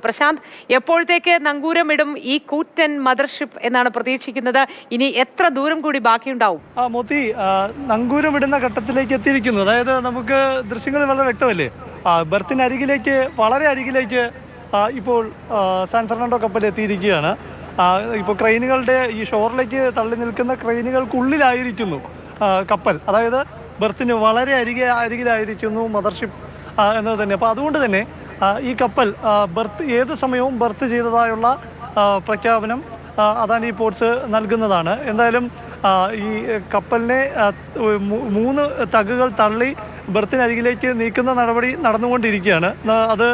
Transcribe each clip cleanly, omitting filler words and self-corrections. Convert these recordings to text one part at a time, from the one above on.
പ്രശാന്ത്, എപ്പോഴത്തേക്ക് നങ്കൂരമിടും ഈ കൂറ്റൻ മദർഷിപ്പ് എന്നാണ് പ്രതീക്ഷിക്കുന്നത്? ഇനി എത്ര ദൂരം കൂടി ബാക്കിയുണ്ടാവും? മോത്തി നങ്കൂരമിടുന്ന ഘട്ടത്തിലേക്ക് എത്തിയിരിക്കുന്നു. അതായത് നമുക്ക് ദൃശ്യങ്ങൾ വളരെ വ്യക്തമല്ലേ. ബർത്തിനരികിലേക്ക്, വളരെ അരികിലേക്ക് ഇപ്പോൾ സാൻ ഫെർണാണ്ടോ കപ്പൽ എത്തിയിരിക്കുകയാണ്. ഇപ്പോൾ ക്രെയിനുകളുടെ ഈ ഷോറിലേക്ക് തള്ളി നിൽക്കുന്ന ക്രെയിനുകൾക്കുള്ളിലായിരിക്കുന്നു കപ്പൽ. അതായത് ബർത്തിന് വളരെ അരികിലായിരിക്കുന്നു മദർഷിപ്പ് എന്നത് തന്നെ. അപ്പോൾ അതുകൊണ്ട് തന്നെ ഈ കപ്പൽ ഏത് സമയവും ബർത്ത് ചെയ്തതായുള്ള പ്രഖ്യാപനം അദാനി പോർട്സ് നൽകുന്നതാണ്. എന്തായാലും ഈ കപ്പലിനെ 3 തഗുകൾ തള്ളി ബർത്തിനരികിലേക്ക് നീക്കുന്ന നടപടി നടന്നുകൊണ്ടിരിക്കുകയാണ്. അത്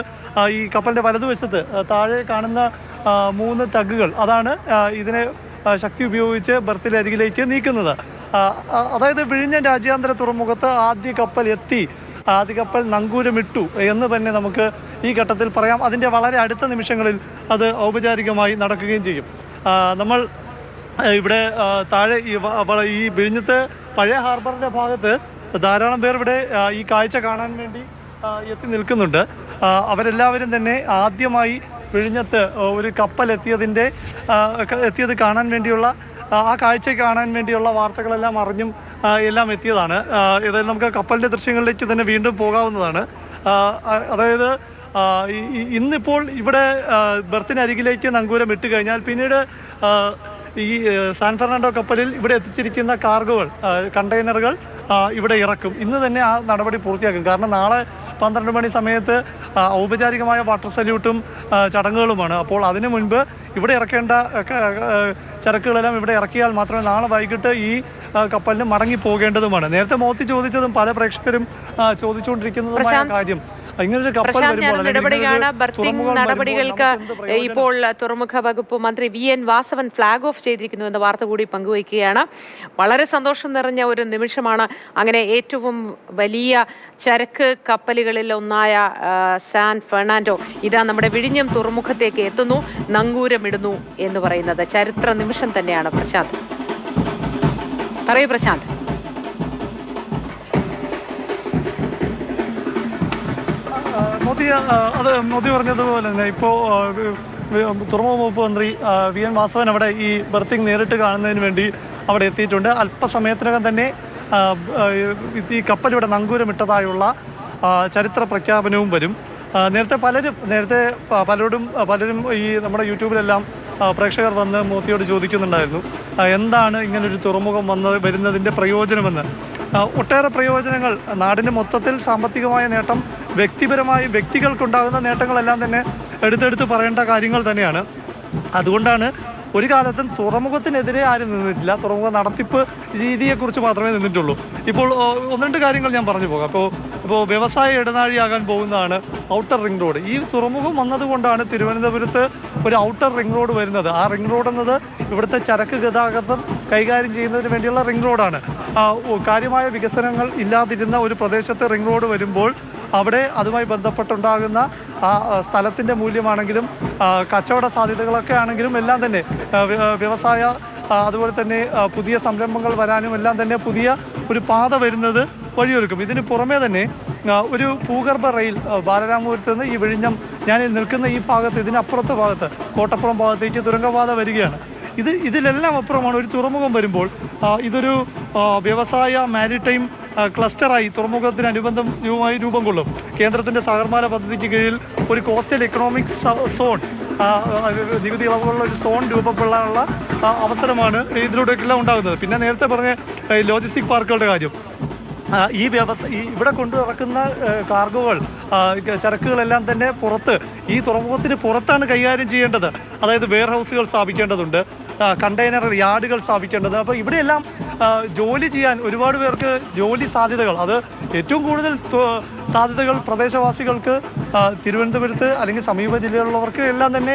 ഈ കപ്പലിന്റെ വലതുവശത്ത് താഴെ കാണുന്ന 3 തഗുകൾ, അതാണ് ഇതിനെ ശക്തി ഉപയോഗിച്ച് ബർത്തിനരികിലേക്ക് നീക്കുന്നത്. അതായത് വിഴിഞ്ഞം രാജ്യാന്തര തുറമുഖത്ത് ആദ്യ കപ്പൽ നങ്കൂരമിട്ടു എന്ന് തന്നെ നമുക്ക് ഈ ഘട്ടത്തിൽ പറയാം. അതിൻ്റെ വളരെ അടുത്ത നിമിഷങ്ങളിൽ അത് ഔപചാരികമായി നടക്കുകയും ചെയ്യും. നമ്മൾ ഇവിടെ താഴെ ഈ വിഴിഞ്ഞത്ത് പഴയ ഹാർബറിന്റെ ഭാഗത്ത് ധാരാളം പേർ ഇവിടെ ഈ കാഴ്ച കാണാൻ വേണ്ടി എത്തി നിൽക്കുന്നുണ്ട്. അവരെല്ലാവരും തന്നെ ആദ്യമായി വിഴിഞ്ഞത്ത് ഒരു കപ്പൽ എത്തിയത് കാണാൻ വേണ്ടിയുള്ള, ആ കാഴ്ച കാണാൻ വേണ്ടിയുള്ള വാർത്തകളെല്ലാം അറിഞ്ഞും എല്ലാം എത്തിയതാണ്. ഏതായാലും നമുക്ക് കപ്പലിന്റെ ദൃശ്യങ്ങളിലേക്ക് തന്നെ വീണ്ടും പോകാവുന്നതാണ്. അതായത് ഇന്നിപ്പോൾ ഇവിടെ ബർത്തിനരികിലേക്ക് നങ്കൂരം ഇട്ട് കഴിഞ്ഞാൽ പിന്നീട് ഈ സാൻ ഫെർണാണ്ടോ കപ്പലിൽ ഇവിടെ എത്തിച്ചിരിക്കുന്ന കാർഗോകൾ, കണ്ടെയ്നറുകൾ ഇവിടെ ഇറക്കും. ഇന്ന് തന്നെ ആ നടപടി പൂർത്തിയാക്കും. കാരണം നാളെ 12 മണി സമയത്ത് ഔപചാരികമായ വാട്ടർ സല്യൂട്ടും ചടങ്ങുകളുമാണ്. അപ്പോൾ അതിനു മുൻപ് ഇവിടെ ഇറക്കേണ്ട ചരക്കുകളെല്ലാം ഇവിടെ ഇറക്കിയാൽ മാത്രമേ നാളെ വൈകിട്ട് ഈ കപ്പലിന് മടങ്ങി പോകേണ്ടതുമാണ്. നേരത്തെ മോത്തി ചോദിച്ചതും പല പ്രേക്ഷകരും ചോദിച്ചുകൊണ്ടിരിക്കുന്നതുമായ കാര്യം, ഇങ്ങനൊരു കപ്പൽ നടപടികൾക്ക് ഇപ്പോൾ തുറമുഖ വകുപ്പ് മന്ത്രി VN വാസവൻ ഫ്ലാഗ് ഓഫ് ചെയ്തിരിക്കുന്നു എന്ന വാർത്ത കൂടി പങ്കുവയ്ക്കുകയാണ്. വളരെ സന്തോഷം നിറഞ്ഞ ഒരു നിമിഷമാണ്. അങ്ങനെ ഏറ്റവും വലിയ ചരക്ക് കപ്പലുകളിൽ ഒന്നായ സാൻ ഫെർണാണ്ടോ ഇതാ നമ്മുടെ വിഴിഞ്ഞം തുറമുഖത്തേക്ക് എത്തുന്നു, നങ്കൂരമിടുന്നു എന്ന് പറയുന്നത് ചരിത്ര നിമിഷം തന്നെയാണ്. പ്രശാന്ത് പറയൂ. പ്രശാന്ത്, മോദി പറഞ്ഞതുപോലെ തന്നെ ഇപ്പോൾ തുറമുഖ വകുപ്പ് മന്ത്രി VN വാസവൻ അവിടെ ഈ ബർത്തിങ് നേരിട്ട് കാണുന്നതിന് വേണ്ടി അവിടെ എത്തിയിട്ടുണ്ട്. അല്പസമയത്തിനകം തന്നെ ഈ കപ്പൽ ഇവിടെ നങ്കൂരമിട്ടതായുള്ള ചരിത്ര പ്രഖ്യാപനവും വരും. നേരത്തെ പലരും ഈ നമ്മുടെ യൂട്യൂബിലെല്ലാം പ്രേക്ഷകർ വന്ന് മോദിയോട് ചോദിക്കുന്നുണ്ടായിരുന്നു, എന്താണ് ഇങ്ങനൊരു തുറമുഖം വരുന്നതിൻ്റെ പ്രയോജനമെന്ന്. ഒട്ടേറെ പ്രയോജനങ്ങൾ, നാടിന് മൊത്തത്തിൽ സാമ്പത്തികമായ നേട്ടം, വ്യക്തികൾക്കുണ്ടാകുന്ന നേട്ടങ്ങളെല്ലാം തന്നെ എടുത്തെടുത്ത് പറയേണ്ട കാര്യങ്ങൾ തന്നെയാണ്. അതുകൊണ്ടാണ് ഒരു കാലത്തും തുറമുഖത്തിനെതിരെ ആരും നിന്നിട്ടില്ല. തുറമുഖ നടത്തിപ്പ് രീതിയെക്കുറിച്ച് മാത്രമേ നിന്നിട്ടുള്ളൂ. ഇപ്പോൾ 1-2 കാര്യങ്ങൾ ഞാൻ പറഞ്ഞു പോകാം. ഇപ്പോൾ വ്യവസായ ഇടനാഴിയാകാൻ പോകുന്നതാണ് ഔട്ടർ റിംഗ് റോഡ്. ഈ തുറമുഖം വന്നതുകൊണ്ടാണ് തിരുവനന്തപുരത്ത് ഒരു ഔട്ടർ റിംഗ് റോഡ് വരുന്നത്. ആ റിംഗ് റോഡ് എന്നത് ഇവിടുത്തെ ചരക്ക് ഗതാഗതം കൈകാര്യം ചെയ്യുന്നതിന് വേണ്ടിയുള്ള റിംഗ് റോഡാണ്. കാര്യമായ വികസനങ്ങൾ ഇല്ലാതിരുന്ന ഒരു പ്രദേശത്ത് റിംഗ് റോഡ് വരുമ്പോൾ അവിടെ അതുമായി ബന്ധപ്പെട്ടുണ്ടാകുന്ന ആ സ്ഥലത്തിൻ്റെ മൂല്യമാണെങ്കിലും കച്ചവട സാധ്യതകളൊക്കെ ആണെങ്കിലും എല്ലാം തന്നെ വ്യവസായ, അതുപോലെ തന്നെ പുതിയ സംരംഭങ്ങൾ വരാനും എല്ലാം തന്നെ പുതിയ ഒരു പാത വരുന്നത് വഴിയൊരുക്കും. ഇതിന് പുറമേ തന്നെ ഒരു ഭൂഗർഭ റെയിൽ ബാലരാമപുരത്ത് നിന്ന് ഈ വിഴിഞ്ഞം, ഞാൻ നിൽക്കുന്ന ഈ ഭാഗത്ത്, ഇതിനപ്പുറത്തെ ഭാഗത്ത് കോട്ടപ്പുറം ഭാഗത്തേക്ക് തുരങ്കപാത വരികയാണ്. ഇതിലെല്ലാം അപ്പുറമാണ് ഒരു തുറമുഖം വരുമ്പോൾ ഇതൊരു വ്യവസായ മാരിടൈം ക്ലസ്റ്ററായി തുറമുഖത്തിനനുബന്ധമായി രൂപം കൊള്ളും. കേന്ദ്രത്തിന്റെ സാഗർമാല പദ്ധതിക്ക് കീഴിൽ ഒരു കോസ്റ്റൽ എക്കണോമിക് സോൺ, നികുതി ഇളവുകളുള്ള ഒരു സോൺ രൂപപ്പെടാനുള്ള അവസരമാണ് ഇതിലൂടെയൊക്കെല്ലാം ഉണ്ടാകുന്നത്. പിന്നെ നേരത്തെ പറഞ്ഞ ലോജിസ്റ്റിക് പാർക്കുകളുടെ കാര്യം, ഇവിടെ കൊണ്ടിറക്കുന്ന കാർഗോകൾ, ചരക്കുകളെല്ലാം തന്നെ ഈ തുറമുഖത്തിന് പുറത്താണ് കൈകാര്യം ചെയ്യേണ്ടത്. അതായത് വെയർ ഹൗസുകൾ സ്ഥാപിക്കേണ്ടതുണ്ട്, കണ്ടെയ്നർ യാർഡുകൾ സ്ഥാപിക്കേണ്ടത്. അപ്പോൾ ഇവിടെയെല്ലാം ജോലി ചെയ്യാൻ ഒരുപാട് പേർക്ക് ജോലി സാധ്യതകൾ, അത് ഏറ്റവും കൂടുതൽ സാധ്യതകൾ പ്രദേശവാസികൾക്ക്, തിരുവനന്തപുരത്ത് അല്ലെങ്കിൽ സമീപ ജില്ലകളിലുള്ളവർക്ക് എല്ലാം തന്നെ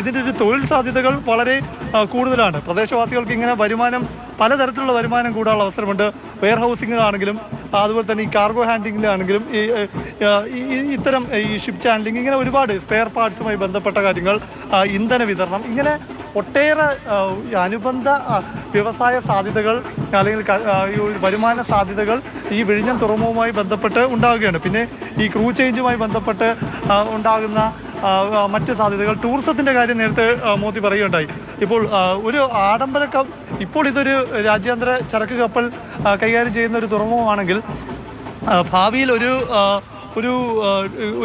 ഇതിൻ്റെ ഒരു തൊഴിൽ സാധ്യതകൾ വളരെ കൂടുതലാണ്. പ്രദേശവാസികൾക്ക് ഇങ്ങനെ പലതരത്തിലുള്ള വരുമാനം കൂടാനുള്ള അവസരമുണ്ട്. വെയർ ഹൗസിങ്ങിലാണെങ്കിലും അതുപോലെ തന്നെ ഈ കാർഗോ ഹാൻഡ്ലിങ്ങിലാണെങ്കിലും ഇത്തരം ഈ ഷിപ്പ് ഹാൻഡ്ലിംഗ്, ഇങ്ങനെ ഒരുപാട് സ്പെയർ പാർട്സുമായി ബന്ധപ്പെട്ട കാര്യങ്ങൾ, ഇന്ധന വിതരണം, ഇങ്ങനെ ഒട്ടേറെ അനുബന്ധ വ്യവസായ സാധ്യതകൾ അല്ലെങ്കിൽ വരുമാന സാധ്യതകൾ ഈ വിഴിഞ്ഞം തുറമുഖവുമായി ബന്ധപ്പെട്ട് ഉണ്ടാവുകയാണ്. പിന്നെ ഈ ക്രൂ ചേഞ്ചുമായി ബന്ധപ്പെട്ട് ഉണ്ടാകുന്ന മറ്റ് സാധ്യതകൾ, ടൂറിസത്തിൻ്റെ കാര്യം നേരത്തെ മോദി പറയുകയുണ്ടായി. ഇപ്പോൾ ഒരു ആഡംബര ഇപ്പോൾ ഇതൊരു രാജ്യാന്തര ചരക്ക് കപ്പൽ കൈകാര്യം ചെയ്യുന്ന ഒരു തുറമുഖമാണെങ്കിൽ ഭാവിയിൽ ഒരു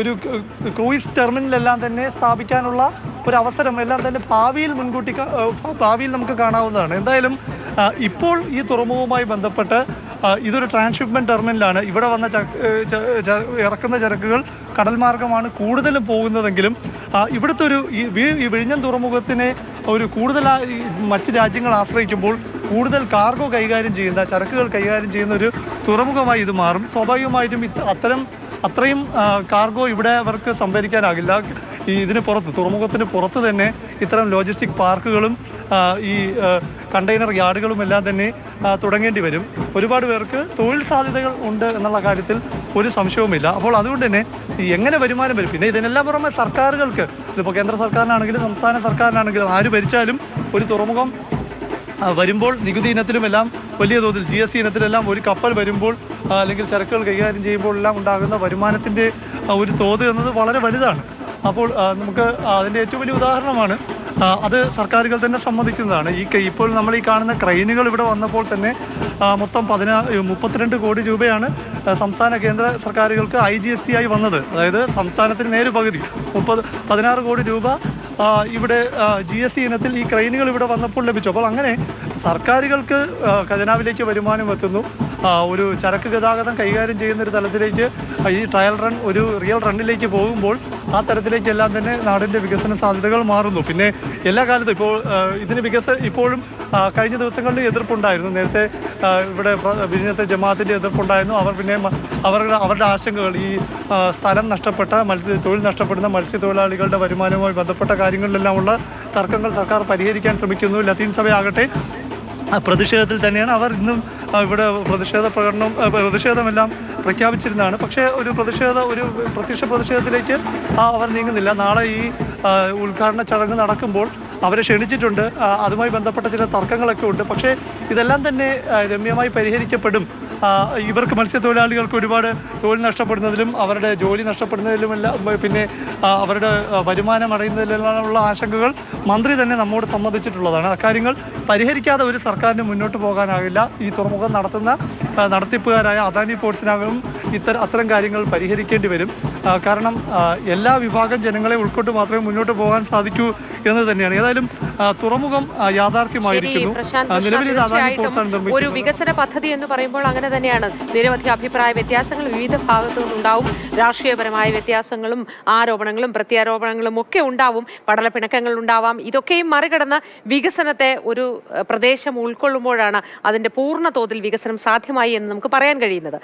ഒരു ക്രൂയിസ് ടെർമിനലെല്ലാം തന്നെ സ്ഥാപിക്കാനുള്ള ഒരു അവസരം എല്ലാം തന്നെ ഭാവിയിൽ നമുക്ക് കാണാവുന്നതാണ്. എന്തായാലും ഇപ്പോൾ ഈ തുറമുഖവുമായി ബന്ധപ്പെട്ട് ഇതൊരു ട്രാൻസ്ഷിപ്മെന്റ് ടെർമിനലാണ്. ഇവിടെ വന്ന ഇറക്കുന്ന ചരക്കുകൾ കടൽ മാർഗമാണ് കൂടുതലും പോകുന്നതെങ്കിലും ഇവിടുത്തെ ഈ വിഴിഞ്ഞം തുറമുഖത്തിനെ കൂടുതലായി മറ്റ് രാജ്യങ്ങൾ ആശ്രയിക്കുമ്പോൾ കൂടുതൽ കാർഗോ കൈകാര്യം ചെയ്യുന്ന, ചരക്കുകൾ കൈകാര്യം ചെയ്യുന്ന ഒരു തുറമുഖമായി ഇത് മാറും. സ്വാഭാവികമായിട്ടും അത്രയും കാർഗോ ഇവിടെ അവർക്ക് സംഭരിക്കാനാകില്ല. ഇതിന് പുറത്ത്, തുറമുഖത്തിന് പുറത്ത് തന്നെ ഇത്തരം ലോജിസ്റ്റിക് പാർക്കുകളും ഈ കണ്ടെയ്നർ യാർഡുകളും എല്ലാം തന്നെ തുടങ്ങേണ്ടി വരും. ഒരുപാട് പേർക്ക് തൊഴിൽ സാധ്യതകൾ ഉണ്ട് എന്നുള്ള കാര്യത്തിൽ ഒരു സംശയവുമില്ല. അപ്പോൾ അതുകൊണ്ട് തന്നെ എങ്ങനെ വരുമാനം വരും? പിന്നെ ഇതിനെല്ലാം പുറമെ സർക്കാരുകൾക്ക്, ഇതിപ്പോൾ കേന്ദ്ര സർക്കാരിനാണെങ്കിലും സംസ്ഥാന സർക്കാരിനാണെങ്കിലും ആര് ഭരിച്ചാലും ഒരു തുറമുഖം വരുമ്പോൾ നികുതി ഇനത്തിലുമെല്ലാം വലിയ തോതിൽ GST ഇനത്തിലെല്ലാം ഒരു കപ്പൽ വരുമ്പോൾ അല്ലെങ്കിൽ ചരക്കുകൾ കൈകാര്യം ചെയ്യുമ്പോൾ എല്ലാം ഉണ്ടാകുന്ന വരുമാനത്തിൻ്റെ ഒരു തോത് എന്നത് വളരെ വലുതാണ്. അപ്പോൾ നമുക്ക് അതിൻ്റെ ഏറ്റവും വലിയ ഉദാഹരണമാണ്, അത് സർക്കാരുകൾ തന്നെ സമ്മതിക്കുന്നതാണ്. ഇപ്പോൾ നമ്മൾ ഈ കാണുന്ന ക്രെയിനുകൾ ഇവിടെ വന്നപ്പോൾ തന്നെ മൊത്തം 32 കോടി രൂപയാണ് സംസ്ഥാന കേന്ദ്ര സർക്കാരുകൾക്ക് IGST ആയി വന്നത്. അതായത് സംസ്ഥാനത്തിന് നേര് പകുതി 16 കോടി രൂപ ഇവിടെ GST ഇനത്തിൽ ഈ ക്രെയിനുകൾ ഇവിടെ വന്നപ്പോൾ ലഭിച്ചു. അപ്പോൾ അങ്ങനെ സർക്കാരുകൾക്ക് ഖജനാവിലേക്ക് വരുമാനം എത്തുന്നു. ഒരു ചരക്ക് ഗതാഗതം കൈകാര്യം ചെയ്യുന്ന ഒരു തലത്തിലേക്ക് ഈ ട്രയൽ റൺ ഒരു റിയൽ റണ്ണിലേക്ക് പോകുമ്പോൾ ആ തരത്തിലേക്കെല്ലാം തന്നെ നാടിൻ്റെ വികസന സാധ്യതകൾ മാറുന്നു. പിന്നെ എല്ലാ കാലത്തും ഇപ്പോഴും കഴിഞ്ഞ ദിവസങ്ങളിൽ എതിർപ്പുണ്ടായിരുന്നു. നേരത്തെ ഇവിടെ വിഴിഞ്ഞത്തെ ജമാഅത്തിൻ്റെ എതിർപ്പുണ്ടായിരുന്നു. അവർ പിന്നെ അവരുടെ ആശങ്കകൾ, ഈ സ്ഥലം നഷ്ടപ്പെട്ട തൊഴിൽ നഷ്ടപ്പെടുന്ന മത്സ്യത്തൊഴിലാളികളുടെ വരുമാനവുമായി ബന്ധപ്പെട്ട കാര്യങ്ങളിലെല്ലാമുള്ള തർക്കങ്ങൾ സർക്കാർ പരിഹരിക്കാൻ ശ്രമിക്കുന്നു. ലത്തീൻ സഭയാകട്ടെ പ്രതിഷേധത്തിൽ തന്നെയാണ്. അവർ ഇന്നും ഇവിടെ പ്രതിഷേധമെല്ലാം പ്രഖ്യാപിച്ചിരുന്നതാണ്. പക്ഷേ ഒരു പ്രത്യക്ഷ പ്രതിഷേധത്തിലേക്ക് അവർ നീങ്ങുന്നില്ല. നാളെ ഈ ഉദ്ഘാടന ചടങ്ങ് നടക്കുമ്പോൾ അവരെ ക്ഷണിച്ചിട്ടുണ്ട്. അതുമായി ബന്ധപ്പെട്ട ചില തർക്കങ്ങളൊക്കെ ഉണ്ട്. പക്ഷേ ഇതെല്ലാം തന്നെ രമ്യമായി പരിഹരിക്കപ്പെടും. ഇവർക്ക് മത്സ്യത്തൊഴിലാളികൾക്ക് ഒരുപാട് തൊഴിൽ നഷ്ടപ്പെടുന്നതിലും അവരുടെ ജോലി നഷ്ടപ്പെടുന്നതിലുമെല്ലാം പിന്നെ അവരുടെ വരുമാനം അടയുന്നതിലുള്ള ആശങ്കകൾ മന്ത്രി തന്നെ നമ്മോട് സമ്മതിച്ചിട്ടുള്ളതാണ്. അക്കാര്യങ്ങൾ പരിഹരിക്കാതെ ഒരു സർക്കാരിന് മുന്നോട്ട് പോകാനാകില്ല. ഈ തുറമുഖം നടത്തിപ്പുകാരായ അദാനി പോർട്സിനാകും അത്തരം കാര്യങ്ങൾ പരിഹരിക്കേണ്ടി വരും. കാരണം എല്ലാ വിഭാഗം ജനങ്ങളെ ഉൾക്കൊണ്ട് മാത്രമേ മുന്നോട്ട് പോകാൻ സാധിക്കൂ എന്ന് തന്നെയാണ്. ഏതായാലും തുറമുഖം യാഥാർത്ഥ്യമായിരിക്കുന്നു. നിലവിൽ അദാനി പോർട്സാണ് നിർമ്മിക്കുന്നത്. ഒരു വികസന പദ്ധതി എന്ന് പറയുമ്പോൾ അങ്ങനെ തന്നെയാണ്. നിരവധി അഭിപ്രായ വ്യത്യാസങ്ങൾ വിവിധ ഭാഗത്തു നിന്നുണ്ടാവും. രാഷ്ട്രീയപരമായ വ്യത്യാസങ്ങളും ആരോപണങ്ങളും പ്രത്യാരോപണങ്ങളും ഒക്കെ ഉണ്ടാവും. പടലപ്പിണക്കങ്ങൾ ഉണ്ടാവാം. ഇതൊക്കെയും മറികടന്ന് വികസനത്തെ ഒരു പ്രദേശം ഉൾക്കൊള്ളുമ്പോഴാണ് അതിന്റെ പൂർണ്ണ തോതിൽ വികസനം സാധ്യമായി എന്ന് നമുക്ക് പറയാൻ കഴിയുന്നത്.